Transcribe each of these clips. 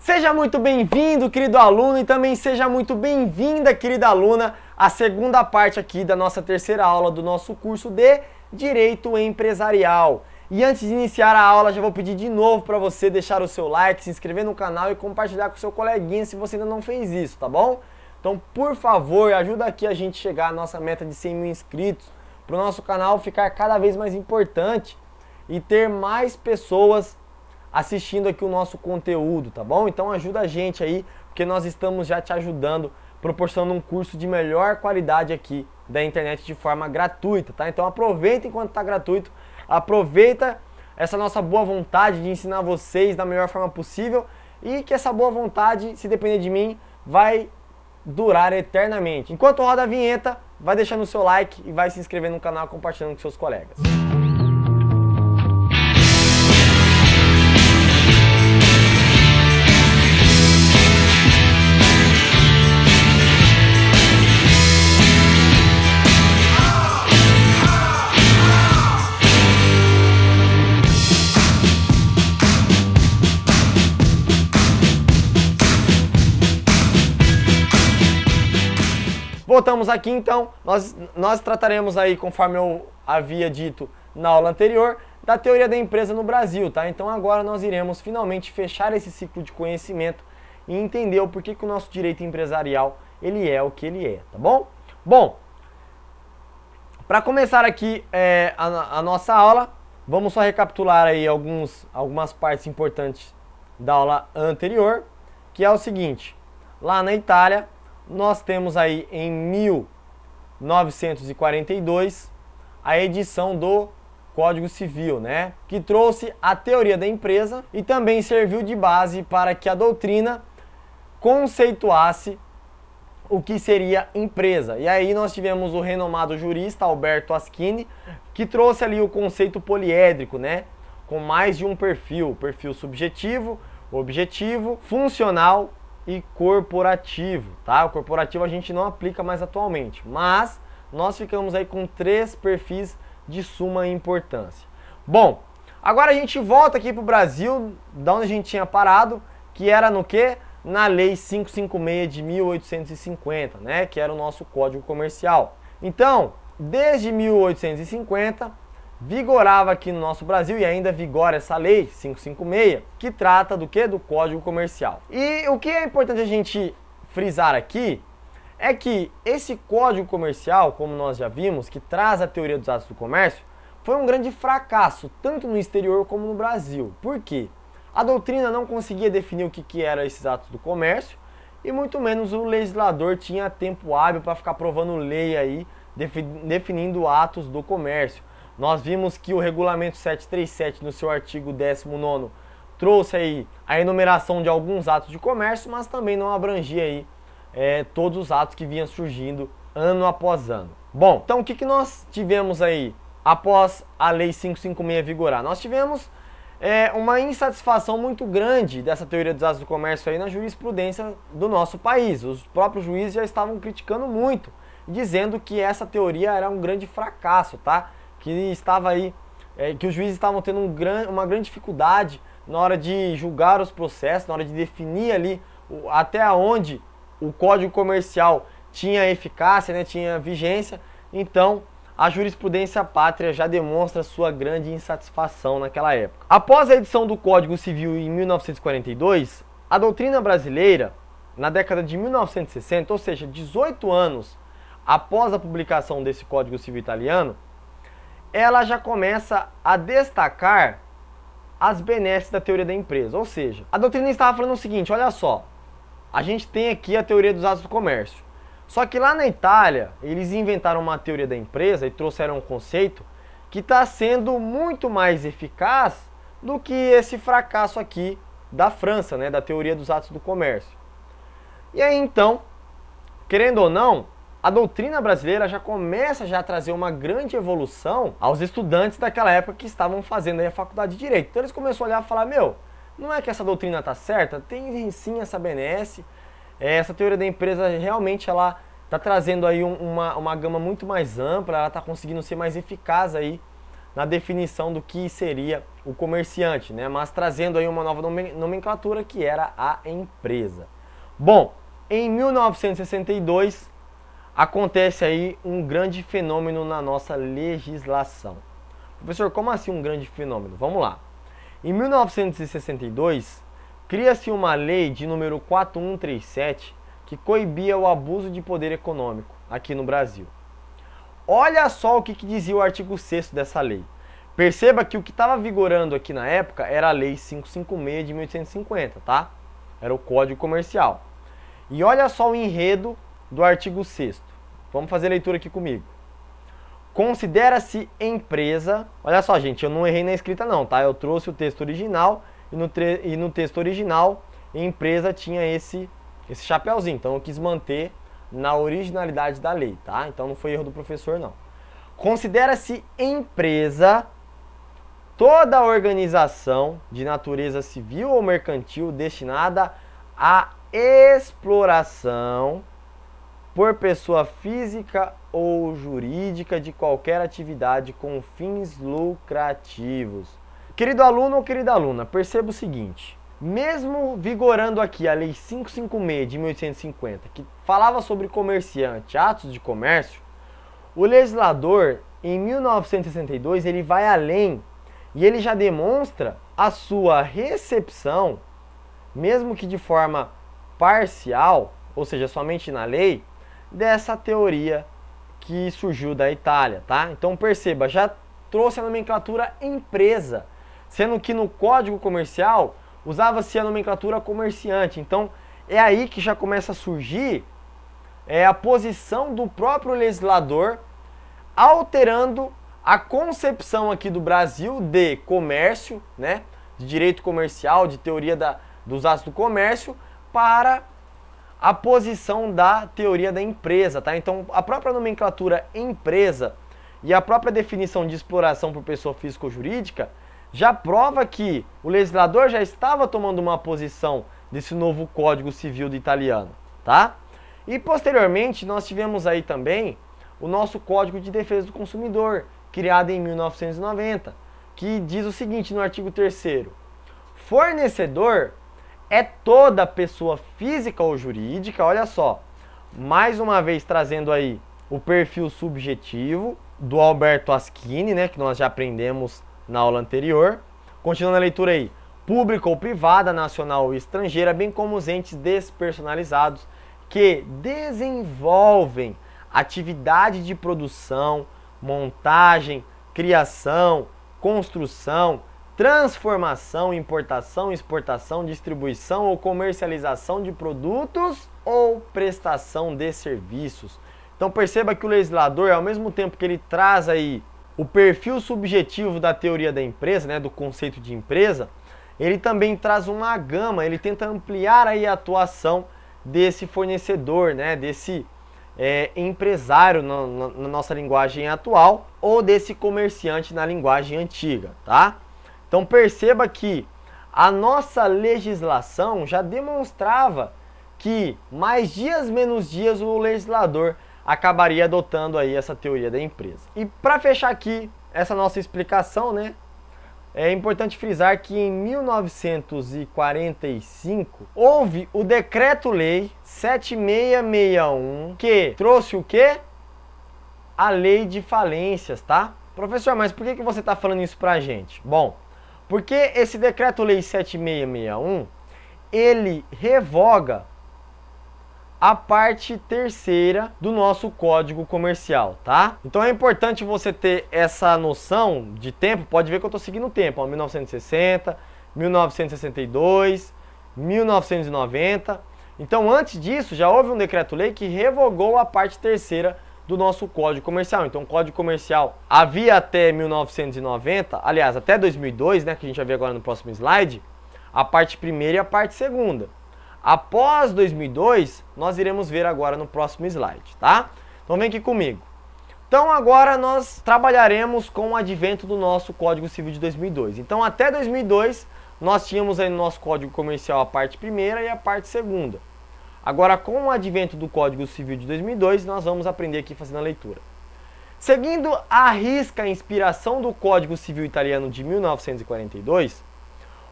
Seja muito bem-vindo, querido aluno, e também seja muito bem-vinda, querida aluna, à segunda parte aqui da nossa terceira aula do nosso curso de Direito Empresarial. E antes de iniciar a aula, já vou pedir de novo para você deixar o seu like, se inscrever no canal e compartilhar com o seu coleguinha se você ainda não fez isso, tá bom? Então, por favor, ajuda aqui a gente chegar à nossa meta de 100 mil inscritos, para o nosso canal ficar cada vez mais importante e ter mais pessoas assistindo aqui o nosso conteúdo, tá bom? Então ajuda a gente aí, porque nós estamos já te ajudando, proporcionando um curso de melhor qualidade aqui da internet de forma gratuita, tá? Então aproveita enquanto está gratuito, aproveita essa nossa boa vontade de ensinar vocês da melhor forma possível e que essa boa vontade, se depender de mim, vai durar eternamente. Enquanto roda a vinheta, vai deixando o seu like e vai se inscrevendo no canal, compartilhando com seus colegas. Voltamos aqui então, nós trataremos aí, conforme eu havia dito na aula anterior, da teoria da empresa no Brasil, tá? Então agora nós iremos finalmente fechar esse ciclo de conhecimento e entender o porquê que o nosso direito empresarial, ele é o que ele é, tá bom? Bom, para começar aqui a nossa aula, vamos só recapitular aí algumas partes importantes da aula anterior, que é o seguinte: lá na Itália, nós temos aí em 1942 a edição do Código Civil, né? Que trouxe a teoria da empresa e também serviu de base para que a doutrina conceituasse o que seria empresa. E aí nós tivemos o renomado jurista Alberto Aschini, que trouxe ali o conceito poliédrico, né? Com mais de um perfil subjetivo, objetivo, funcional e corporativo, tá? O corporativo a gente não aplica mais atualmente, mas nós ficamos aí com 3 perfis de suma importância. Bom, agora a gente volta aqui para o Brasil, da onde a gente tinha parado, que era no quê? Na Lei 556 de 1850, né? Que era o nosso Código Comercial. Então, desde 1850, vigorava aqui no nosso Brasil, e ainda vigora essa lei 556, que trata do quê? Do Código Comercial. E o que é importante a gente frisar aqui é que esse Código Comercial, como nós já vimos, que traz a teoria dos atos do comércio, foi um grande fracasso, tanto no exterior como no Brasil. Por quê? A doutrina não conseguia definir o que eram esses atos do comércio, e muito menos o legislador tinha tempo hábil para ficar aprovando lei aí, definindo atos do comércio. Nós vimos que o Regulamento 737, no seu artigo 19º, trouxe aí a enumeração de alguns atos de comércio, mas também não abrangia aí todos os atos que vinham surgindo ano após ano. Bom, então o que nós tivemos aí após a Lei 556 vigorar? Nós tivemos uma insatisfação muito grande dessa teoria dos atos do comércio aí na jurisprudência do nosso país. Os próprios juízes já estavam criticando muito, dizendo que essa teoria era um grande fracasso, tá? Que estava aí, que os juízes estavam tendo uma grande dificuldade na hora de julgar os processos, na hora de definir ali até onde o Código Comercial tinha eficácia, né, tinha vigência. Então, a jurisprudência pátria já demonstra sua grande insatisfação naquela época. Após a edição do Código Civil em 1942, a doutrina brasileira, na década de 1960, ou seja, 18 anos após a publicação desse Código Civil italiano, ela já começa a destacar as benesses da teoria da empresa. Ou seja, a doutrina estava falando o seguinte: olha só, a gente tem aqui a teoria dos atos do comércio. Só que lá na Itália, eles inventaram uma teoria da empresa e trouxeram um conceito que está sendo muito mais eficaz do que esse fracasso aqui da França, né, da teoria dos atos do comércio. E aí então, querendo ou não, a doutrina brasileira já começa a trazer uma grande evolução aos estudantes daquela época que estavam fazendo aí a faculdade de Direito. Então eles começaram a olhar e falar: meu, não é que essa doutrina está certa? Tem sim essa benesse, essa teoria da empresa realmente ela está trazendo aí uma gama muito mais ampla, ela está conseguindo ser mais eficaz aí na definição do que seria o comerciante, né? Mas trazendo aí uma nova nomenclatura que era a empresa. Bom, em 1962 acontece aí um grande fenômeno na nossa legislação. Professor, como assim um grande fenômeno? Vamos lá. Em 1962, cria-se uma lei de número 4137 que coibia o abuso de poder econômico aqui no Brasil. Olha só o que dizia o artigo 6º dessa lei. Perceba que o que estava vigorando aqui na época era a Lei 556 de 1850, tá? Era o Código Comercial. E olha só o enredo do artigo 6º. Vamos fazer a leitura aqui comigo. Considera-se empresa... Olha só, gente, eu não errei na escrita não, tá? Eu trouxe o texto original e no texto original, empresa tinha esse chapéuzinho. Então eu quis manter na originalidade da lei, tá? Então não foi erro do professor, não. Considera-se empresa toda organização de natureza civil ou mercantil destinada à exploração por pessoa física ou jurídica de qualquer atividade com fins lucrativos. Querido aluno ou querida aluna, perceba o seguinte: mesmo vigorando aqui a Lei 556 de 1850, que falava sobre comerciante, atos de comércio, o legislador, em 1962, ele vai além e ele já demonstra a sua recepção, mesmo que de forma parcial, ou seja, somente na lei, dessa teoria que surgiu da Itália, tá? Então perceba, já trouxe a nomenclatura empresa, sendo que no Código Comercial usava-se a nomenclatura comerciante. Então é aí que já começa a surgir a posição do próprio legislador, alterando a concepção aqui do Brasil de comércio, né, de direito comercial, de teoria dos atos do comércio, para a posição da teoria da empresa, tá? Então a própria nomenclatura empresa e a própria definição de exploração por pessoa física ou jurídica já prova que o legislador já estava tomando uma posição desse novo Código Civil do italiano, tá? E posteriormente nós tivemos aí também o nosso Código de Defesa do Consumidor, criado em 1990, que diz o seguinte no artigo 3º: fornecedor é toda pessoa física ou jurídica, olha só, mais uma vez trazendo aí o perfil subjetivo do Alberto Aschini, né, que nós já aprendemos na aula anterior. Continuando a leitura aí: pública ou privada, nacional ou estrangeira, bem como os entes despersonalizados que desenvolvem atividade de produção, montagem, criação, construção, transformação, importação, exportação, distribuição ou comercialização de produtos ou prestação de serviços. Então perceba que o legislador, ao mesmo tempo que ele traz aí o perfil subjetivo da teoria da empresa, né, do conceito de empresa, ele também traz uma gama, ele tenta ampliar aí a atuação desse fornecedor, né, desse empresário na nossa linguagem atual, ou desse comerciante na linguagem antiga, tá? Então perceba que a nossa legislação já demonstrava que mais dias menos dias o legislador acabaria adotando aí essa teoria da empresa. E para fechar aqui essa nossa explicação, né, é importante frisar que em 1945 houve o Decreto-Lei 7661, que trouxe o quê? A Lei de Falências, tá? Professor, mas por que você está falando isso pra gente? Bom, porque esse Decreto-Lei 7661, ele revoga a parte terceira do nosso Código Comercial, tá? Então é importante você ter essa noção de tempo. Pode ver que eu estou seguindo o tempo, ó, 1960, 1962, 1990. Então antes disso já houve um decreto-lei que revogou a parte terceira do nosso Código Comercial. Então o Código Comercial havia até 1990, aliás, até 2002, né, que a gente vai ver agora no próximo slide, a parte primeira e a parte segunda. Após 2002, nós iremos ver agora no próximo slide, tá? Então vem aqui comigo. Então agora nós trabalharemos com o advento do nosso Código Civil de 2002. Então até 2002, nós tínhamos aí no nosso Código Comercial a parte primeira e a parte segunda. Agora com o advento do Código Civil de 2002, nós vamos aprender aqui fazendo a leitura. Seguindo à risca a inspiração do Código Civil Italiano de 1942,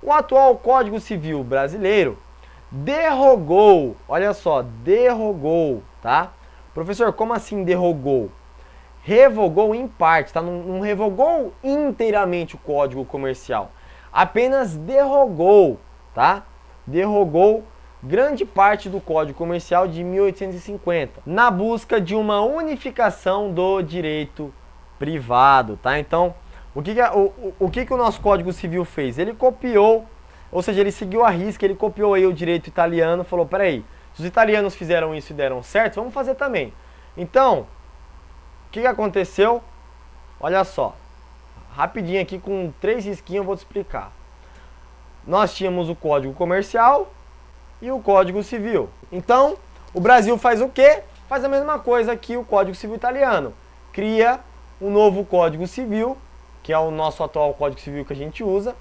o atual Código Civil brasileiro derrogou, olha só, derrogou, tá? Professor, como assim derrogou? Revogou em parte, tá? Não revogou inteiramente o Código Comercial, apenas derrogou, tá? Derrogou grande parte do Código Comercial de 1850, na busca de uma unificação do direito privado, tá? Então, o que o nosso Código Civil fez? Ele copiou, ou seja, ele seguiu a risca, ele copiou aí o direito italiano, falou, peraí, se os italianos fizeram isso e deram certo, vamos fazer também. Então, o que aconteceu? Olha só, rapidinho aqui com 3 risquinhos eu vou te explicar. Nós tínhamos o Código Comercial e o Código Civil. Então, o Brasil faz o quê? Faz a mesma coisa que o Código Civil italiano. Cria um novo Código Civil, que é o nosso atual Código Civil que a gente usa,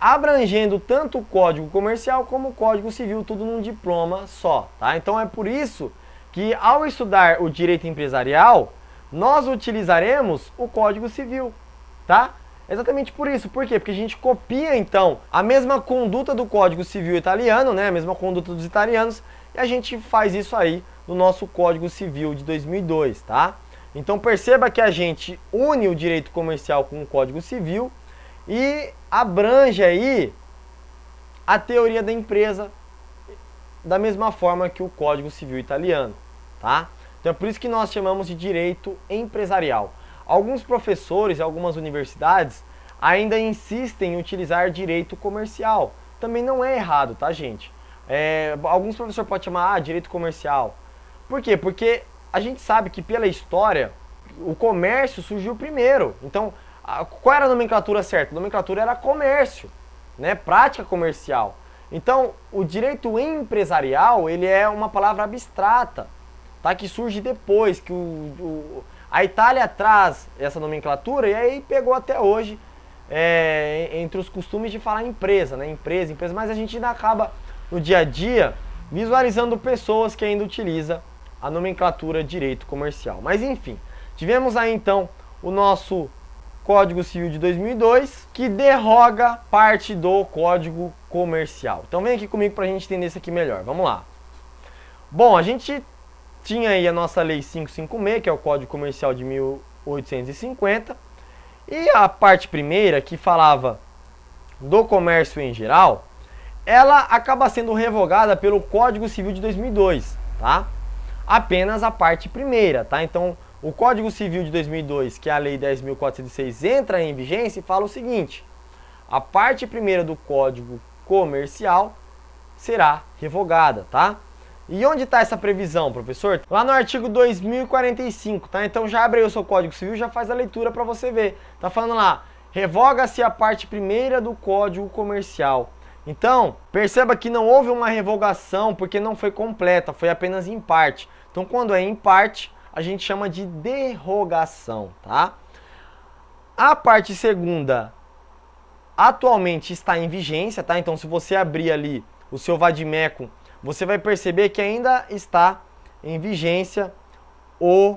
abrangendo tanto o Código Comercial como o Código Civil, tudo num diploma só, tá? Então é por isso que ao estudar o direito empresarial, nós utilizaremos o Código Civil, tá? Exatamente por isso. Por quê? Porque a gente copia, então, a mesma conduta do Código Civil italiano, né? A mesma conduta dos italianos, e a gente faz isso aí no nosso Código Civil de 2002, tá? Então perceba que a gente une o direito comercial com o Código Civil e abrange aí a teoria da empresa da mesma forma que o Código Civil italiano, tá? Então é por isso que nós chamamos de direito empresarial. Alguns professores e algumas universidades ainda insistem em utilizar direito comercial. Também não é errado, tá, gente? Alguns professores podem chamar direito comercial. Por quê? Porque a gente sabe que pela história o comércio surgiu primeiro. Então, qual era a nomenclatura certa? A nomenclatura era comércio, né? Prática comercial. Então, o direito empresarial, ele é uma palavra abstrata, tá? Que surge depois, que a Itália traz essa nomenclatura e aí pegou até hoje entre os costumes de falar empresa, né? Empresa, mas a gente ainda acaba no dia a dia visualizando pessoas que ainda utilizam a nomenclatura direito comercial. Mas enfim, tivemos aí então o nosso Código Civil de 2002, que derroga parte do Código Comercial. Então vem aqui comigo para a gente entender isso aqui melhor. Vamos lá. Bom, a gente tinha aí a nossa Lei 556, que é o Código Comercial de 1850, e a parte primeira, que falava do comércio em geral, ela acaba sendo revogada pelo Código Civil de 2002, tá? Apenas a parte primeira, tá? Então, o Código Civil de 2002, que é a Lei 10.406, entra em vigência e fala o seguinte: a parte primeira do Código Comercial será revogada, tá? E onde está essa previsão, professor? Lá no artigo 2045, tá? Então já abre aí o seu Código Civil, já faz a leitura para você ver. Tá falando lá, revoga-se a parte primeira do Código Comercial. Então, perceba que não houve uma revogação porque não foi completa, foi apenas em parte. Então, quando é em parte, a gente chama de derrogação, tá? A parte segunda atualmente está em vigência, tá? Então, se você abrir ali o seu vade-mecum, você vai perceber que ainda está em vigência o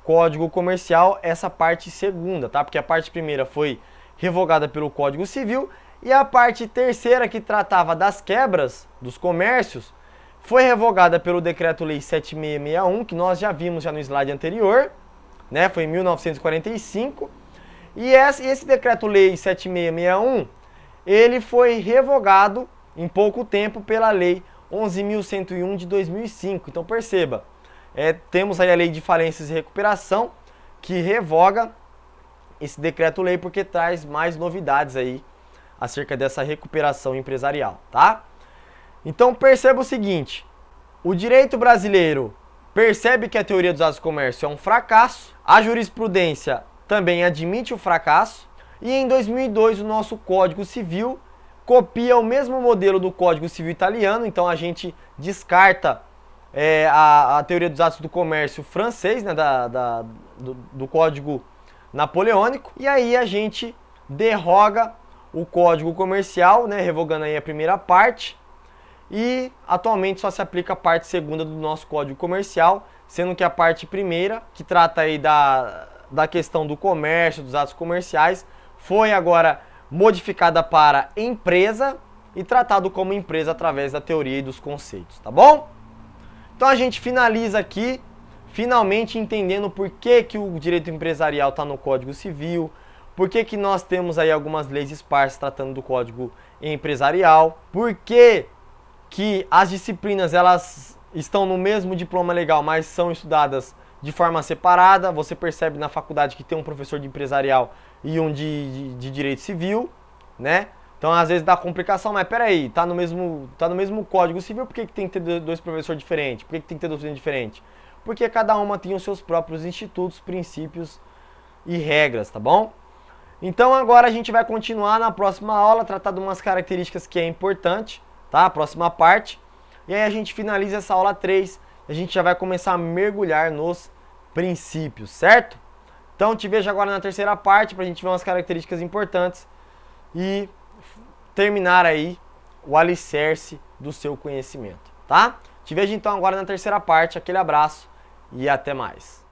Código Comercial, essa parte segunda, tá? Porque a parte primeira foi revogada pelo Código Civil e a parte terceira, que tratava das quebras dos comércios, foi revogada pelo Decreto-Lei 7661, que nós já vimos já no slide anterior, né? Foi em 1945. E esse Decreto-Lei 7661, ele foi revogado em pouco tempo pela Lei 11.101 de 2005. Então perceba, temos aí a Lei de Falências e Recuperação, que revoga esse Decreto-Lei porque traz mais novidades aí acerca dessa recuperação empresarial, tá? Então perceba o seguinte, o direito brasileiro percebe que a teoria dos atos do comércio é um fracasso, a jurisprudência também admite o fracasso, e em 2002 o nosso Código Civil copia o mesmo modelo do Código Civil italiano, então a gente descarta a teoria dos atos do comércio francês, né, do Código Napoleônico, e aí a gente derroga o Código Comercial, né, revogando aí a primeira parte, e atualmente só se aplica a parte segunda do nosso Código Comercial, sendo que a parte primeira, que trata aí da questão do comércio, dos atos comerciais, foi agora modificada para empresa e tratado como empresa através da teoria e dos conceitos, tá bom? Então a gente finaliza aqui, finalmente entendendo por que o direito empresarial está no Código Civil, por que nós temos aí algumas leis esparsas tratando do Código Empresarial, por que as disciplinas elas estão no mesmo diploma legal, mas são estudadas de forma separada. Você percebe na faculdade que tem um professor de empresarial e um de direito civil, né? Então às vezes dá complicação, mas peraí, tá no mesmo Código Civil, por que tem que ter dois professores diferentes? Por que tem que ter doutrina diferente? Porque cada uma tem os seus próprios institutos, princípios e regras, tá bom? Então agora a gente vai continuar na próxima aula, tratar de umas características que é importante, tá? A próxima parte. E aí a gente finaliza essa aula 3, a gente já vai começar a mergulhar nos princípios, certo? Então te vejo agora na terceira parte pra gente ver umas características importantes e terminar aí o alicerce do seu conhecimento, tá? Te vejo então agora na terceira parte, aquele abraço e até mais.